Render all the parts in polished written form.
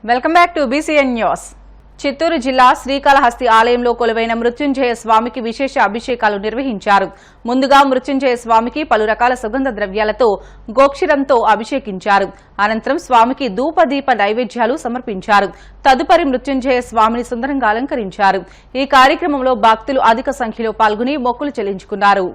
Welcome back to BCN news. Chittoor జిల్లా శ్రీకాళహస్తి ఆలయంలో కొలువైన మృత్యుంజయ స్వామికి విశేష అభిషేకాలు నిర్వహించారు. ముందుగా మృత్యుంజయ స్వామికి పలు రకాల సుగంధ ద్రవ్యాలతో గోక్షిరంతో అభిషేకించారు. అనంతరం స్వామికి ధూపదీప నైవేద్యాలు సమర్పించారు. తదుపరి మృత్యుంజయ స్వామిని సుందరంగా అలంకరించారు. ఈ కార్యక్రమంలో భక్తులు అధిక సంఖ్యలో పాల్గొని మొక్కులు చెల్లించుకున్నారు.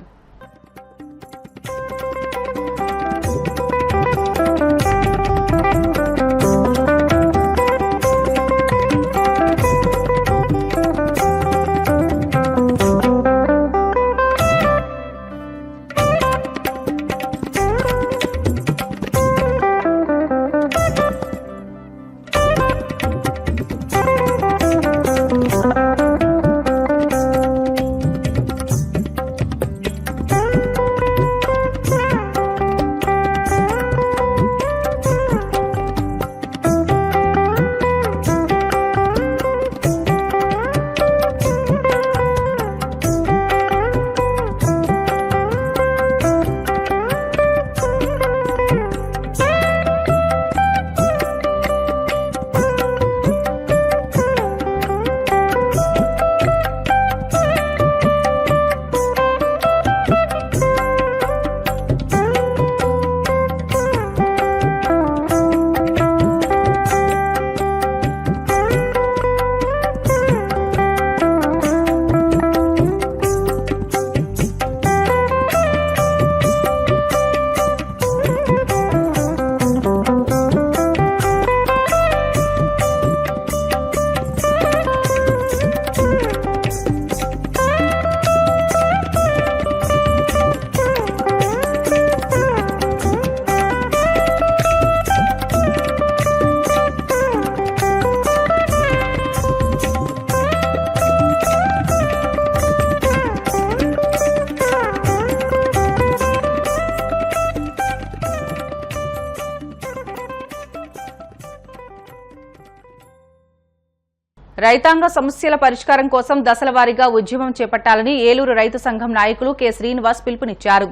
రైతాంగ సమస్యల పరిష్కారం కోసం దశలవారీగా ఉద్యమం చేపట్టాలని ఏలూరు రైతు సంఘం నాయకులు కె శ్రీనివాస్ పిలుపునిచ్చారు.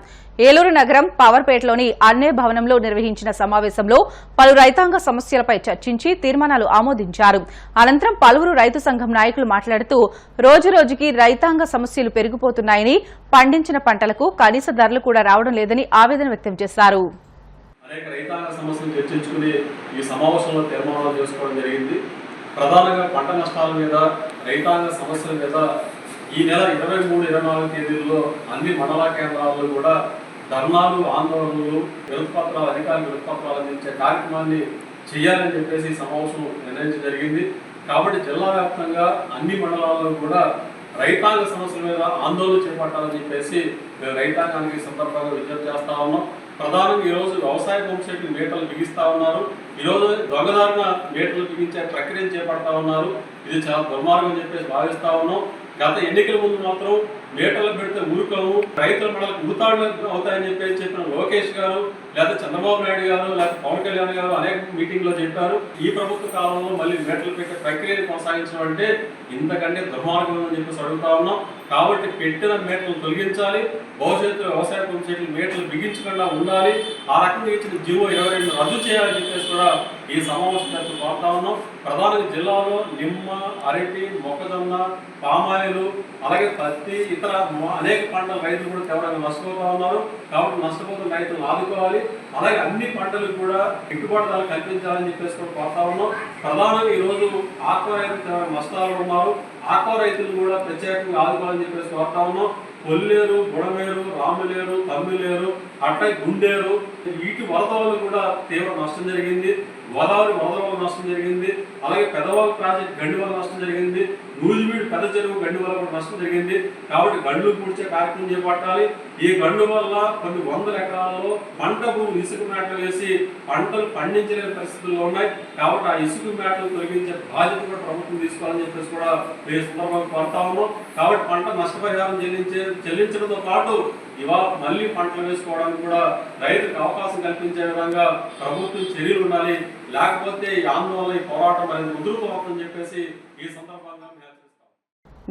ఏలూరు నగరం పవర్పేటలోని అన్నే భవనంలో నిర్వహించిన సమావేశంలో పలు రైతాంగ సమస్యలపై చర్చించి తీర్మానాలు ఆమోదించారు. అనంతరం పలువురు రైతు సంఘం నాయకులు మాట్లాడుతూ రోజురోజుకి రైతాంగ సమస్యలు పెరిగిపోతున్నాయని, పండించిన పంటలకు కనీస ధరలు కూడా రావడం లేదని ఆవేదన వ్యక్తం చేశారు. ప్రధానంగా పంట నష్టాల మీద, రైతాంగ సమస్యల మీద ఈ నెల 23-24 తేదీల్లో అన్ని మండల కేంద్రాల్లో కూడా ధర్నాలు, ఆందోళనలు, వినతిపత్రాలు, అధికారుల వినతిపత్రాలు అందించే కార్యక్రమాన్ని చేయాలని చెప్పేసి సమావేశం నిర్ణయించడం జరిగింది. కాబట్టి జిల్లా వ్యాప్తంగా అన్ని మండలాల్లో కూడా రైతాంగ సమస్యల మీద ఆందోళన చేపట్టాలని చెప్పేసి మేము రైతాంగానికి సందర్భంగా విజ్ఞప్తి చేస్తా ఉన్నాం. ప్రధానంగా ఈరోజు వ్యవసాయ పంపుసెట్లు మీటర్లు బిగిస్తా ఉన్నారు. ఈరోజు దొంగదారిన మీటర్లు బిగించే ప్రక్రియను చేపడతా ఉన్నారు. ఇది చాలా దుర్మార్గం అని చెప్పేసి భావిస్తా ఉన్నాం. గత ఎన్నికల ముందు మాత్రం మీటర్లు పెడితే ఊరుకోము, రైతుల మెడలకు ఊతాడు అవుతాయని చెప్పేసి చెప్పిన లోకేష్ గారు, లేదా చంద్రబాబు నాయుడు గారు, లేదా పవన్ కళ్యాణ్ గారు అనేక మీటింగ్లో చెప్పారు. ఈ ప్రభుత్వ కాలంలో మళ్ళీ మీటర్లు పెట్టే ప్రక్రియను కొనసాగించడం అంటే ఇంతకంటే దుర్మార్గం అని చెప్పేసి అడుగుతా ఉన్నాం. కాబట్టి పెట్టిన మీటర్లు తొలగించాలి, భవిష్యత్తులో వ్యవసాయ పంపుసెట్లు మీటర్లు బిగించకుండా ఉండాలి. ఆ రకంగా ఇచ్చిన జీవో 22 రద్దు చేయాలని చెప్పేసి కూడా ఈ సమావేశం కోరుతా ఉన్నాం. ప్రధానంగా జిల్లాలో నిమ్మ, అరటి, మొక్కజొన్న, పామాయిలు, అలాగే పత్తి, ఇతర అనేక పంటల రైతులు కూడా తీవ్రంగా నష్టపోతూ ఉన్నారు. కాబట్టి నష్టపోతున్న రైతులను ఆదుకోవాలి. అలాగే అన్ని పంటలకు కూడా గిట్టుబాటు ధర కల్పించాలని చెప్పేసి కూడా కోరుతా ఉన్నాం. ప్రధానంగా ఈరోజు ఆక్వా రైతులు నష్టాలు ఉన్నారు. ఆక్వా రైతులు కూడా ప్రత్యేకంగా ఆదుకోవాలని చెప్పేసి కోరుతా ఉన్నాం. కొల్లేరు, బుడమేరు, రాములేరు, తమ్మిలేరు, అట్టే గుండేరు వీటి వరద వల్ల కూడా తీవ్ర నష్టం జరిగింది. గోదావరి వరద వల్ల నష్టం జరిగింది. అలాగే పెదవాగు ప్రాజెక్ట్ గండి వల్ల నష్టం జరిగింది. నూజివీడు పెద్ద చెరువు గండి వల్ల కూడా నష్టం జరిగింది. కాబట్టి గండ్లు పూడ్చే కార్యక్రమం చేపట్టాలి. ఈ గండు వల్ల కొన్ని వందల ఎకరాలలో పంట భూములు ఇసుక మేటలు వేసి పంటలు పండించలేని పరిస్థితుల్లో ఉన్నాయి. కాబట్టి ఆ ఇసుక మేటలు తొలగించే బాధ్యత కూడా ప్రభుత్వం తీసుకోవాలని చెప్పేసి కూడా ఈ సందర్భంగా కోరుతా ఉన్నాం. కాబట్టి పంట నష్టపరిహారం చెల్లించడంతో పాటు ఇవాళ మళ్ళీ పంటలు వేసుకోవడానికి కూడా రైతులకు అవకాశం కల్పించే విధంగా ప్రభుత్వం చర్యలు ఉండాలి. లేకపోతే ఈ ఆందోళన, ఈ పోరాటం అనేది ముదురుపోతుందని చెప్పేసి ఈ సందర్భంగా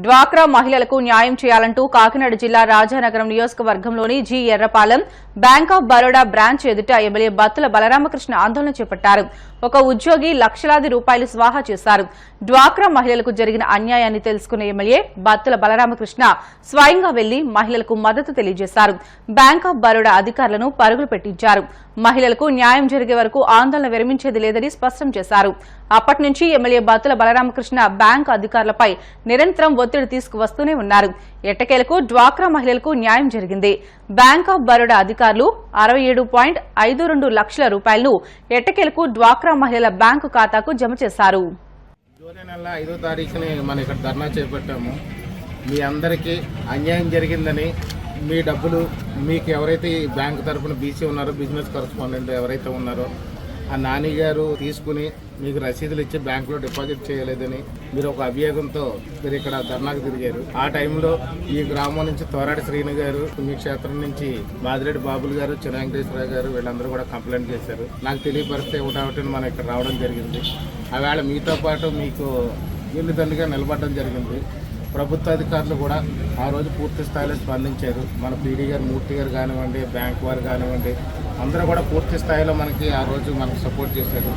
డ్వాక్రా మహిళలకు న్యాయం చేయాలంటూ కాకినాడ జిల్లా రాజానగరం నియోజకవర్గంలోని G Yerrapalem bank of Baroda branch ఎదుట ఎమ్మెల్యే బత్తుల బలరామకృష్ణ ఆందోళన చేపట్టారు. ఒక ఉద్యోగి లక్షలాది రూపాయలు స్వాహా చేశారు. డ్వాక్రా మహిళలకు జరిగిన అన్యాయాన్ని తెలుసుకున్న ఎమ్మెల్యే బత్తుల బలరామకృష్ణ స్వయంగా వెళ్లి మహిళలకు మద్దతు తెలియజేశారు. బ్యాంక్ ఆఫ్ బరోడా అధికారులను పరుగులు పెట్టించారు. మహిళలకు న్యాయం జరిగే వరకు ఆందోళన విరమించేది లేదని స్పష్టం చేశారు. అప్పటి నుంచి ఎమ్మెల్యే బత్తుల బలరామకృష్ణ బ్యాంకు అధికారులపై నిరంతరం ఒత్తిడి తీసుకువస్తూనే ఉన్నారు. ఎట్టకేలకు డ్వాక్రా మహిళలకు న్యాయం జరిగింది. బ్యాంక్ ఆఫ్ బరోడా అధికారులు 67.52 లక్షల రూపాయలను ఎట్టకేలకు డ్వాక్రా మహిళల బ్యాంకు ఖాతాకు జమ చేశారు. జూలై నెల 5వ తారీఖుని మనం ఇక్కడ ధర్నా చేపట్టాము. మీ అందరికీ అన్యాయం జరిగిందని, మీ డబ్బులు మీకు ఎవరైతే ఈ బ్యాంకు తరఫున బీసీ ఉన్నారో, బిజినెస్ కరెస్పాండెంట్ ఎవరైతే ఉన్నారో ఆ నాని గారు తీసుకుని మీకు రసీదులు ఇచ్చి బ్యాంకులో డిపాజిట్ చేయలేదని మీరు ఒక అభియోగంతో మీరు ఇక్కడ ధర్నాకు తిరిగారు. ఆ టైంలో ఈ గ్రామం నుంచి తోరాడి శ్రీను గారు, పుణ్యక్షేత్రం నుంచి మాదిరెడ్డి బాబులు గారు, చిన్న వెంకటేశ్వరరావు గారు వీళ్ళందరూ కూడా కంప్లైంట్ చేశారు. నాకు తెలియపరిస్తే ఒకటి మనం ఇక్కడ రావడం జరిగింది. ఆవేళ మీతో పాటు మీకు ఇల్లుదండిగా నిలబడడం జరిగింది. ప్రభుత్వ అధికారులు కూడా ఆ రోజు పూర్తి స్థాయిలో స్పందించారు. మన పీడీ గారు, మూర్తి గారు కానివ్వండి, బ్యాంక్ వారు కానివ్వండి, అందరూ కూడా పూర్తి స్థాయిలో మనకి ఆ రోజు మనకు సపోర్ట్ చేశారు.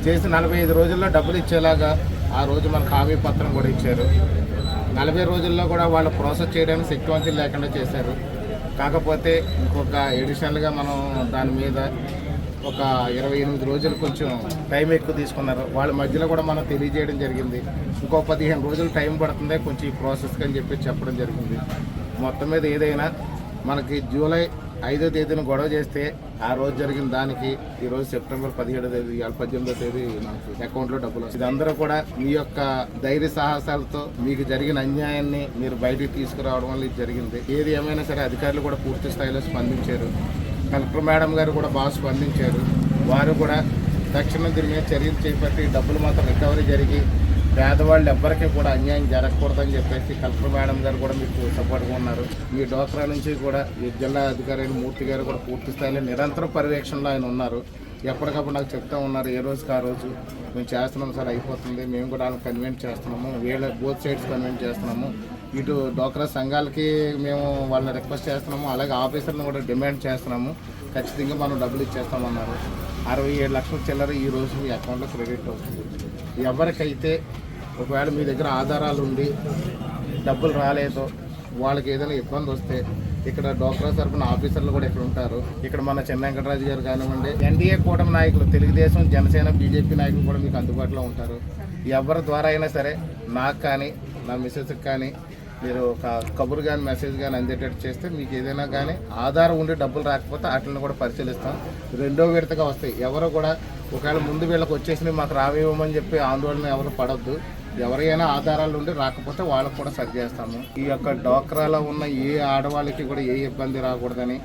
చేసి 45 రోజుల్లో డబ్బులు ఇచ్చేలాగా ఆ రోజు మనకు హామీ పత్రం కూడా ఇచ్చారు. 40 రోజుల్లో కూడా వాళ్ళు ప్రాసెస్ చేయడానికి శక్తివంతులు లేకుండా చేశారు. కాకపోతే ఇంకొక ఎడిషనల్గా మనం దాని మీద ఒక 28 రోజులు కొంచెం టైం ఎక్కువ తీసుకున్నారు. వాళ్ళ మధ్యలో కూడా మనం తెలియజేయడం జరిగింది. ఇంకో 15 రోజులు టైం పడుతుంది కొంచెం ఈ ప్రాసెస్కి అని చెప్పి చెప్పడం జరిగింది. మొత్తం మీద ఏదైనా మనకి జూలై 5వ తేదీన గొడవ చేస్తే ఆ రోజు జరిగిన దానికి ఈరోజు సెప్టెంబర్ 17వ తేదీ 18వ తేదీ మనకు అకౌంట్లో డబ్బులు వస్తుంది. ఇదందరూ కూడా మీ యొక్క ధైర్య సాహసాలతో మీకు జరిగిన అన్యాయాన్ని మీరు బయటికి తీసుకురావడం వల్ల ఇది జరిగింది. ఏది ఏమైనా సరే అధికారులు కూడా పూర్తి స్థాయిలో స్పందించారు. కలెక్టర్ మేడం గారు కూడా బాగా స్పందించారు. వారు కూడా తక్షణం దీని మీద చర్యలు చేపట్టి డబ్బులు మాత్రం రికవరీ జరిగి పేదవాళ్ళు ఎవ్వరికీ కూడా అన్యాయం జరగకూడదని చెప్పేసి కలెక్టర్ మేడం గారు కూడా మీకు సపోర్ట్గా ఉన్నారు. మీ డోక్రా నుంచి కూడా ఈ జిల్లా అధికారి మూర్తి గారు కూడా పూర్తి స్థాయిలో నిరంతర పర్యవేక్షణలో ఆయన ఉన్నారు. ఎప్పటికప్పుడు నాకు చెప్తా ఉన్నారు, ఏ రోజుకి ఆ రోజు మేము చేస్తున్నాం సార్, అయిపోతుంది, మేము కూడా వాళ్ళని కన్వెంట్ చేస్తున్నాము, వీళ్ళ బోత్ సైడ్స్ కన్వెంట్ చేస్తున్నాము, ఇటు డోక్రా సంఘాలకి మేము వాళ్ళని రిక్వెస్ట్ చేస్తున్నాము, అలాగే ఆఫీసర్లను కూడా డిమాండ్ చేస్తున్నాము, ఖచ్చితంగా మనం డబ్బులు ఇచ్చేస్తామన్నారు. 67 లక్షల చిల్లర ఈ రోజు మీ అకౌంట్లో క్రెడిట్ అవుతుంది. ఎవరికైతే ఒకవేళ మీ దగ్గర ఆధారాలు ఉండి డబ్బులు రాలేదో వాళ్ళకి ఏదైనా ఇబ్బంది వస్తే ఇక్కడ డోక్రా తరఫున ఆఫీసర్లు కూడా ఇక్కడ ఉంటారు. ఇక్కడ మన చిన్న వెంకటరాజు గారు కానివ్వండి, ఎన్డీఏ కూటమి నాయకులు, తెలుగుదేశం, జనసేన, బీజేపీ నాయకులు కూడా మీకు అందుబాటులో ఉంటారు. ఎవరి ద్వారా అయినా సరే నాకు కానీ నా మిస్సెస్కి కానీ మీరు ఒక కబురు కానీ మెసేజ్ కానీ అందేటట్టు చేస్తే మీకు ఏదైనా కానీ ఆధారం ఉండి డబ్బులు రాకపోతే వాటిని కూడా పరిశీలిస్తాం. 2వ విడతగా వస్తాయి. ఎవరు కూడా ఒకవేళ ముందు వీళ్ళకి వచ్చేసి మాకు రావేమని చెప్పి ఆందోళన ఎవరు పడొద్దు. ఎవరైనా ఆధారాలు ఉండి రాకపోతే వాళ్ళకు కూడా సరి చేస్తాము. ఈ యొక్క డోక్రాలో ఉన్న ఏ ఆడవాళ్ళకి కూడా ఏ ఇబ్బంది రాకూడదని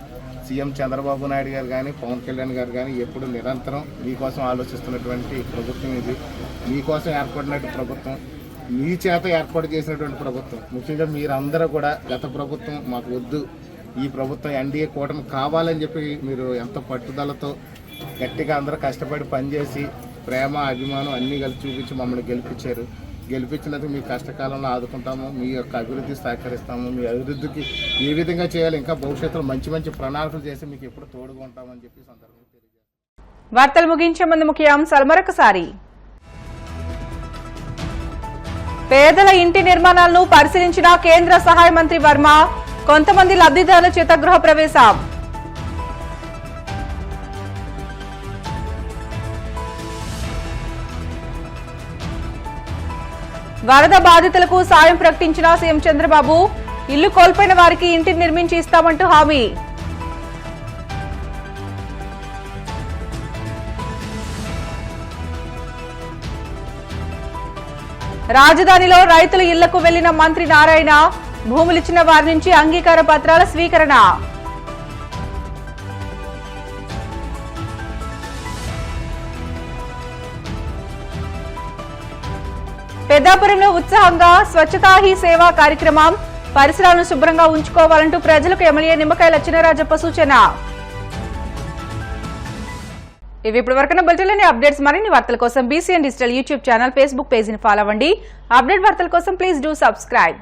సీఎం చంద్రబాబు నాయుడు గారు కానీ, పవన్ కళ్యాణ్ గారు కానీ ఎప్పుడు నిరంతరం మీకోసం ఆలోచిస్తున్నటువంటి ప్రభుత్వం ఇది. మీకోసం ఏర్పడినటువంటి ప్రభుత్వం, మీ చేత ఏర్పాటు చేసినటువంటి ప్రభుత్వం. ముఖ్యంగా మీరందరూ కూడా గత ప్రభుత్వం మాకు వద్దు, ఈ ప్రభుత్వం ఎన్డీఏ కూటమి కావాలని చెప్పి మీరు ఎంత పట్టుదలతో గట్టిగా అందరూ కష్టపడి పనిచేసి ప్రేమ, అభిమానం అన్నీ కలిసి చూపించి మమ్మల్ని గెలిపించారు. గెలిపించినందుకు మీ కష్టకాలంలో ఆదుకుంటాము, మీ యొక్క అభివృద్ధి సహకరిస్తాము. మీ అభివృద్ధికి ఏ విధంగా చేయాలి, ఇంకా భవిష్యత్తులో మంచి మంచి ప్రణాళికలు చేసి మీకు ఎప్పుడు తోడుగా ఉంటామని చెప్పి సందర్భంగా తెలియజేస్తాం. వార్తలు ముగించే ముందు ముఖ్యాంశాలు మరొకసారి. పేదల ఇంటి నిర్మాణాలను పరిశీలించిన కేంద్ర సహాయ మంత్రి వర్మ, కొంతమంది లబ్ధిదారుల చేత గృహ ప్రవేశం. వరద బాధితులకు సాయం ప్రకటించిన సీఎం చంద్రబాబు, ఇల్లు కోల్పోయిన వారికి ఇంటిని నిర్మించి ఇస్తామంటూ హామీ. రాజధానిలో రైతుల ఇళ్లకు వెళ్లిన మంత్రి నారాయణ, భూములిచ్చిన వారి నుంచి అంగీకార పత్రాల స్వీకరణ. పెద్దాపురంలో ఉత్సాహంగా స్వచ్ఛతా హీ సేవా కార్యక్రమం, పరిసరాలను శుభ్రంగా ఉంచుకోవాలంటూ ప్రజలకు ఎమ్మెల్యే నిమ్మకాయల చినరాజప్ప సూచన. ఇవి ఇప్పుడు వరకున్న బులెటిన్లోని అప్డేట్స్. మరిన్ని వార్తల కోసం BCN digital YouTube channel, Facebook పేజీని ఫాలో అవ్వండి. అప్డేట్ వార్తల కోసం ప్లీజ్ డూ సబ్స్క్రైబ్.